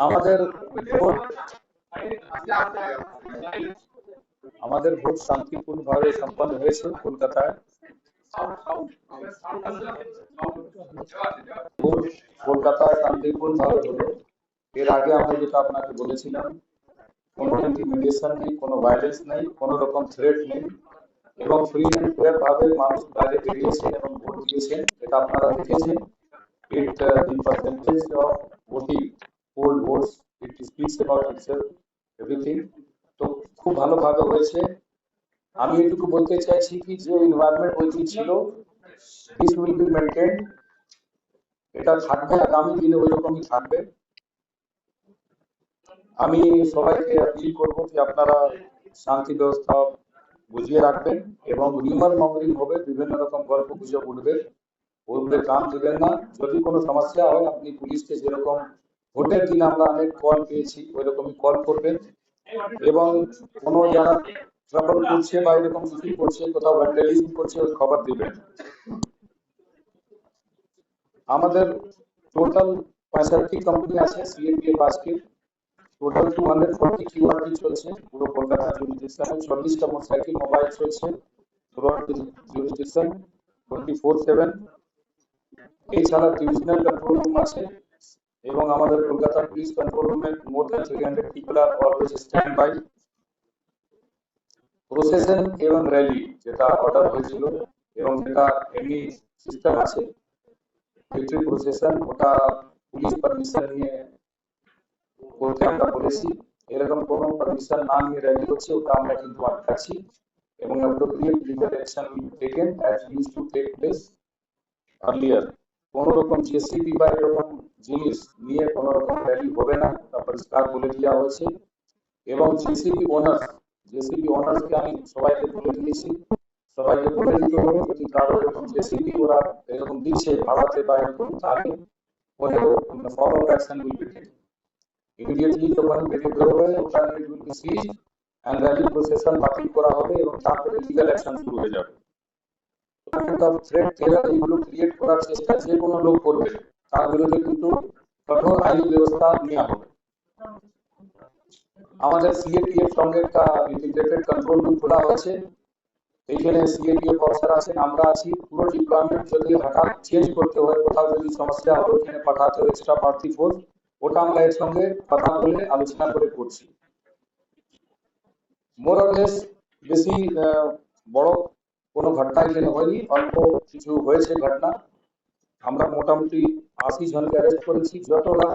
আমাদের ভোট আমাদের ভোট শান্তিপূর্ণভাবে সম্পন্ন হয়েছে কলকাতায়। ভোট কলকাতায় শান্তিপূর্ণভাবে হলো। এর আগে আমি যেটা আপনাকে বলেছিলাম, কোনো ইন্টিমিডেশন নেই, কোনো ভায়োলেন্স নেই, কোনো রকম থ্রেট নেই, এবং ফ্রি অ্যান্ড ফেয়ার ভাবে মানুষ বাইরে বেরিয়েছেন এবং ভোট দিয়েছেন, এটা আপনারা দেখেছেন। It in percentage of voting, poll votes, it speaks about itself, everything. তো খুব ভালোভাবে হয়েছে। আমি এটুকু বলতে চাইছি কি যে এনভায়রনমেন্ট ওইটি ছিল, দিস উইল বি মেনটেন, এটা থাকবে, আগামী দিনে ওই রকমই থাকবে। আমি সবাইকে আপিল করবো যে আপনারা শান্তি ব্যবস্থা বুঝিয়ে রাখবেন এবং রিউমার মঙ্গলিং হবে, বিভিন্ন রকম গল্প গুজব উঠবে, ওগুলো কান দিবেন না। যদি কোনো সমস্যা হয় আপনি পুলিশকে যেরকম ভোটের দিন আমরা অনেক কল পেয়েছি ওই রকমই কল করবেন, এবং কোনো যারা ট্রাবল করছে বা এরকম কিছু করছে, কোথাও ভ্যান্ডালিজম করছে, ওই খবর দিবেন। আমাদের টোটাল 65 কোম্পানি আছে সিএপিএফ আজকে, টোটাল 240 কিউআরটি চলছে পুরো কলকাতা জুরিসডিকশনে, 40টা মোটরসাইকেল মোবাইল চলছে পুরো জুরিসডিকশন 24/7। এছাড়া ডিভিশনাল কন্ট্রোল রুম আছে, এবং আমাদের কলকাতা পুলিশ কন্ট্রোল রুমে more than 300 people are always stand by. Procession এবং র্যালি যেটা অর্ডার হয়েছিল এবং যেটা এমনি সিস্টেম আছে, ভিক্টরি প্রসেশন, ওটা পুলিশ পারমিশন নিয়ে করতে আমরা বলেছি। এরকম কোনো পারমিশন না নিয়ে র্যালি হচ্ছে ওটা আমরা কিন্তু আটকাচ্ছি, এবং appropriate legal action will be taken as used to take place earlier. কোন রকম জেসিবি বা এরকম জিনিস নিয়ে কোন রকম র্যালি হবে না, তা পরিষ্কার বলে দেওয়া হয়েছে। এবং জেসিবি ওনার্সকে আমি সবাইকে বলে দিয়েছি, সবাইকে বলে দিতে হবে যদি কারো এরকম জেসিবি ওরা এরকম দিচ্ছে ভাড়াতে বা এরকম, তাহলে follow action will be taken immediately. যখন বেরিয়ে বেরোবে ওটা it will be seize and rally procession বাতিল করা হবে, এবং তারপরে লিগাল অ্যাকশন শুরু হয়ে যাবে। থ্রেট টেরার এগুলো ক্রিয়েট করার চেষ্টা যে কোনো লোক করবে তার বিরুদ্ধে কিন্তু কঠোর আইনি ব্যবস্থা নেওয়া হবে। আমাদের সিএপিএফ সঙ্গে একটা ইন্টিগ্রেটেড কন্ট্রোল রুম খোলা হয়েছে, এইখানে সিএপিএফ অফিসার আছেন, আমরা আছি। পুরো ডিপ্লয়মেন্ট যদি হঠাৎ চেঞ্জ করতে হয়, কোথাও যদি সমস্যা হয় ওখানে পাঠাতে হয় এক্সট্রা পার্টি ফোর্স, ওটা আমরা এর সঙ্গে কথা বলে আলোচনা করে করছি। মোরালেস বেশি বড় কোনো ঘটনা এখানে হয়নি, অল্প কিছু হয়েছে ঘটনা। আমরা মোটামুটি 80 জনকে অ্যারেস্ট করেছি, যতটা